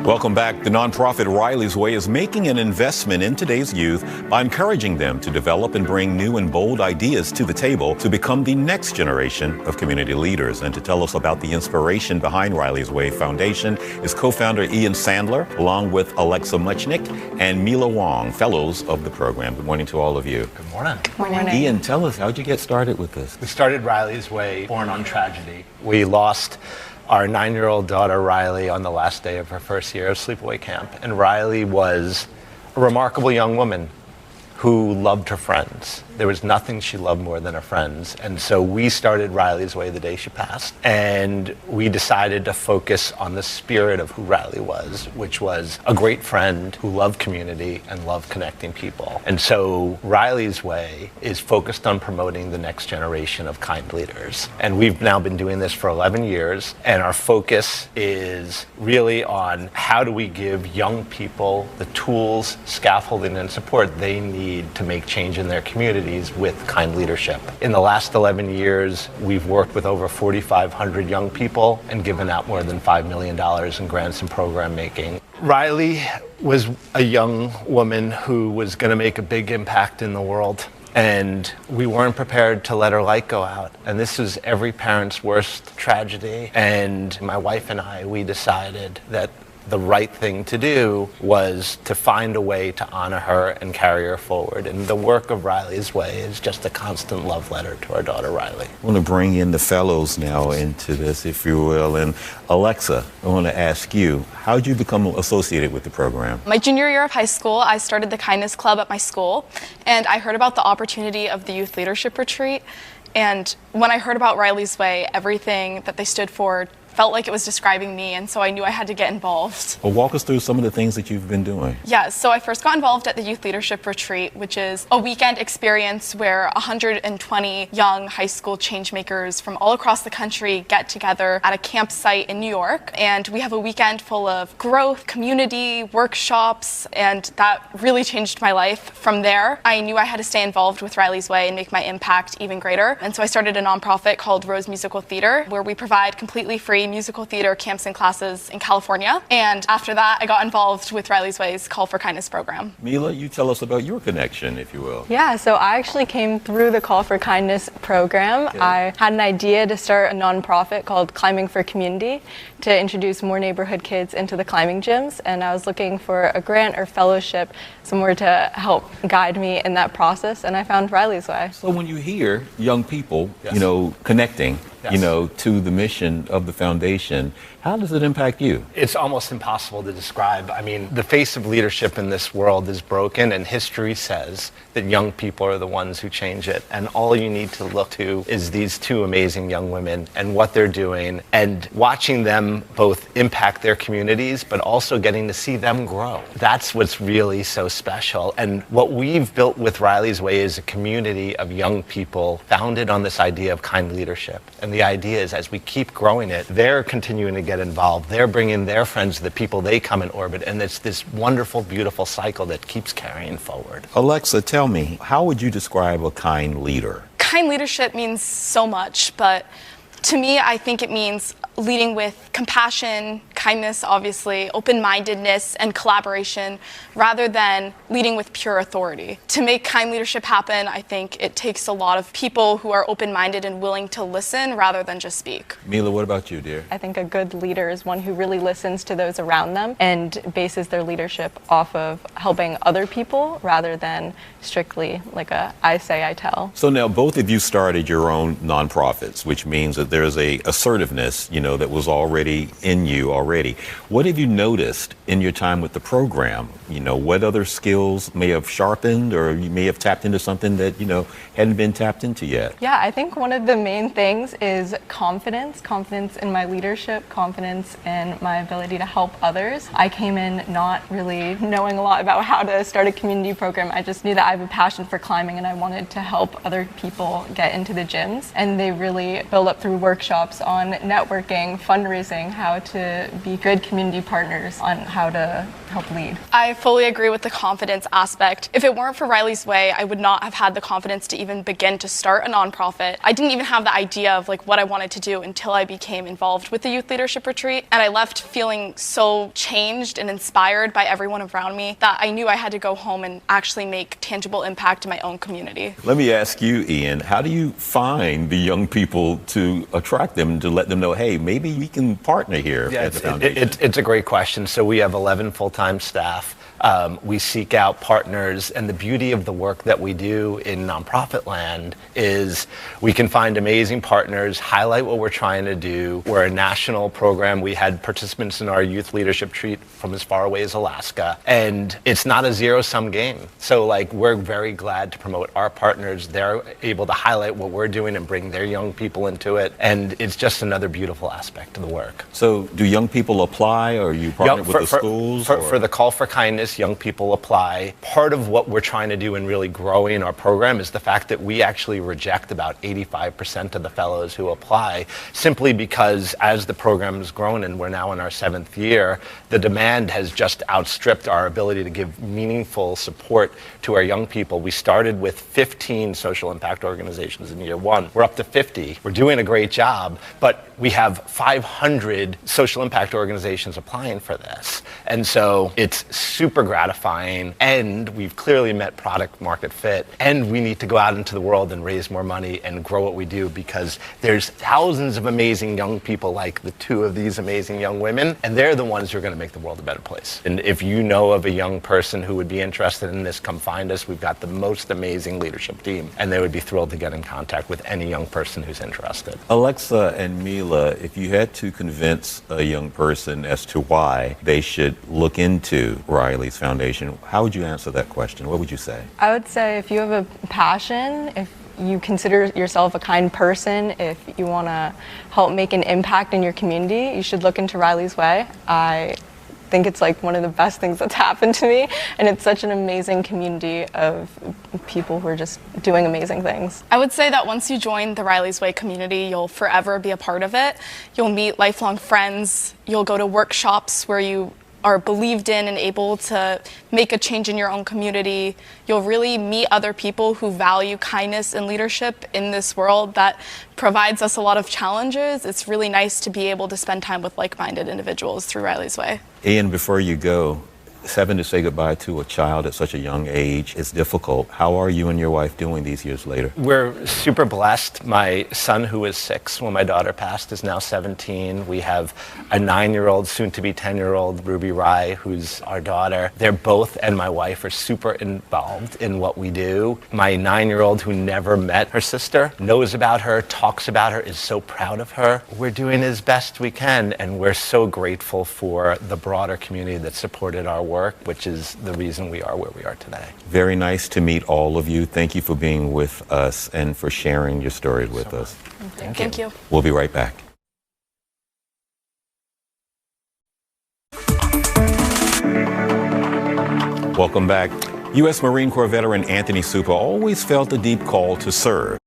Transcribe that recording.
Welcome back. The nonprofit Riley's Way is making an investment in today's youth by encouraging them to develop and bring new and bold ideas to the table to become the next generation of community leaders. And to tell us about the inspiration behind Riley's Way Foundation is co-founder Ian Sandler, along with Alexa Muchnick and Mila Wong, fellows of the program. Good morning to all of you. Good morning. Good morning. Ian, tell us, how'd you get started with this? We started Riley's Way, born on tragedy. We lost our 9-year-old daughter, Riley, on the last day of her first year of sleepaway camp. And Riley was a remarkable young woman who loved her friends. There was nothing she loved more than her friends. And so we started Riley's Way the day she passed. And we decided to focus on the spirit of who Riley was, which was a great friend who loved community and loved connecting people. And so Riley's Way is focused on promoting the next generation of kind leaders. And we've now been doing this for 11 years. And our focus is really on how do we give young people the tools, scaffolding, and support they need to make change in their communities with kind leadership. In the last 11 years, we've worked with over 4,500 young people and given out more than $5 million in grants and program making. Riley was a young woman who was going to make a big impact in the world. And we weren't prepared to let her light go out. And this was every parent's worst tragedy. And my wife and I, we decided that the right thing to do was to find a way to honor her and carry her forward. And the work of Riley's Way is just a constant love letter to our daughter, Riley. I want to bring in the fellows now into this, if you will. And Alexa, I want to ask you, how did you become associated with the program? My junior year of high school, I started the Kindness Club at my school, and I heard about the opportunity of the Youth Leadership Retreat. And when I heard about Riley's Way, everything that they stood for felt like it was describing me, and so I knew I had to get involved. Well, walk us through some of the things that you've been doing. Yeah, so I first got involved at the Youth Leadership Retreat, which is a weekend experience where 120 young high school changemakers from all across the country get together at a campsite in New York. And we have a weekend full of growth, community, workshops, and that really changed my life. From there, I knew I had to stay involved with Riley's Way and make my impact even greater. And so I started a nonprofit called Rose Musical Theater, where we provide completely free musical theater camps and classes in California. And after that, I got involved with Riley's Way's Call for Kindness program. Mila, you tell us about your connection, if you will. Yeah, so I actually came through the Call for Kindness program. Okay. I had an idea to start a nonprofit called Climbing for Community to introduce more neighborhood kids into the climbing gyms. And I was looking for a grant or fellowship, somewhere to help guide me in that process. And I found Riley's Way. So when you hear young people, Yes. connecting, Yes. to the mission of the foundation, how does it impact you? It's almost impossible to describe. I mean, the face of leadership in this world is broken, and history says that young people are the ones who change it. And all you need to look to is these two amazing young women and what they're doing, and watching them both impact their communities, but also getting to see them grow. That's what's really so special. And what we've built with Riley's Way is a community of young people founded on this idea of kind leadership. And the idea is, as we keep growing it, they're continuing to get involved. They're bringing their friends, the people they come in orbit, and it's this wonderful, beautiful cycle that keeps carrying forward. Alexa, tell me, how would you describe a kind leader? Kind leadership means so much, but to me, I think it means leading with compassion, kindness, obviously, open-mindedness, and collaboration, rather than leading with pure authority. To make kind leadership happen, I think it takes a lot of people who are open-minded and willing to listen rather than just speak. Mila, what about you, dear? I think a good leader is one who really listens to those around them and bases their leadership off of helping other people rather than strictly like a I say, I tell. So now both of you started your own nonprofits, which means that there's a assertiveness, that was already in you already. What have you noticed in your time with the program? What other skills may have sharpened, or you may have tapped into something that, hadn't been tapped into yet? Yeah, I think one of the main things is confidence in my leadership, confidence in my ability to help others. I came in not really knowing a lot about how to start a community program. I just knew that I have a passion for climbing and I wanted to help other people get into the gyms. And they really build up through workshops on networking, fundraising, how to be good community partners on how to help lead. I fully agree with the confidence aspect. If it weren't for Riley's Way, I would not have had the confidence to even begin to start a nonprofit. I didn't even have the idea of what I wanted to do until I became involved with the Youth Leadership Retreat. And I left feeling so changed and inspired by everyone around me that I knew I had to go home and actually make tangible impact in my own community. Let me ask you, Ian, how do you find the young people to attract them, to let them know, hey, maybe we can partner here at the foundation? It's a great question. So we have 11 full-time staff. We seek out partners, and the beauty of the work that we do in nonprofit land is we can find amazing partners, highlight what we're trying to do. We're a national program. We had participants in our youth leadership retreat from as far away as Alaska, and it's not a zero-sum game. So we're very glad to promote our partners. They're able to highlight what we're doing and bring their young people into it, and it's just another beautiful aspect of the work. So do young people apply, or are you partnered with the schools? For the Call for Kindness, young people apply. Part of what we're trying to do in really growing our program is the fact that we actually reject about 85% of the fellows who apply, simply because as the program has grown and we're now in our 7th year, the demand has just outstripped our ability to give meaningful support to our young people. We started with 15 social impact organizations in year 1. We're up to 50. We're doing a great job, but we have 500 social impact organizations applying for this. And so it's super gratifying, and we've clearly met product market fit, and we need to go out into the world and raise more money and grow what we do, because there's thousands of amazing young people like the two of these amazing young women, and they're the ones who are going to make the world a better place. And if you know of a young person who would be interested in this, come find us. We've got the most amazing leadership team, and they would be thrilled to get in contact with any young person who's interested. Alexa and Mila, if you had to convince a young person as to why they should look into Riley's Foundation, how would you answer that question? What would you say? I would say if you have a passion, if you consider yourself a kind person, if you want to help make an impact in your community, you should look into Riley's Way. I think it's one of the best things that's happened to me, and it's such an amazing community of people who are just doing amazing things. I would say that once you join the Riley's Way community, you'll forever be a part of it. You'll meet lifelong friends. You'll go to workshops where you are believed in and able to make a change in your own community. You'll really meet other people who value kindness and leadership in this world that provides us a lot of challenges. It's really nice to be able to spend time with like-minded individuals through Riley's Way. Ian, before you go, having to say goodbye to a child at such a young age is difficult. How are you and your wife doing these years later? We're super blessed. My son, who was 6 when my daughter passed, is now 17. We have a 9-year-old, soon-to-be 10-year-old, Ruby Rye, who's our daughter. They're both, and my wife, are super involved in what we do. My 9-year-old, who never met her sister, knows about her, talks about her, is so proud of her. We're doing as best we can, and we're so grateful for the broader community that supported our work, which is the reason we are where we are today. Very nice to meet all of you. Thank you for being with us and for sharing your stories with us. Thank you. We'll be right back. Welcome back. U.S. Marine Corps veteran Anthony Supa always felt a deep call to serve.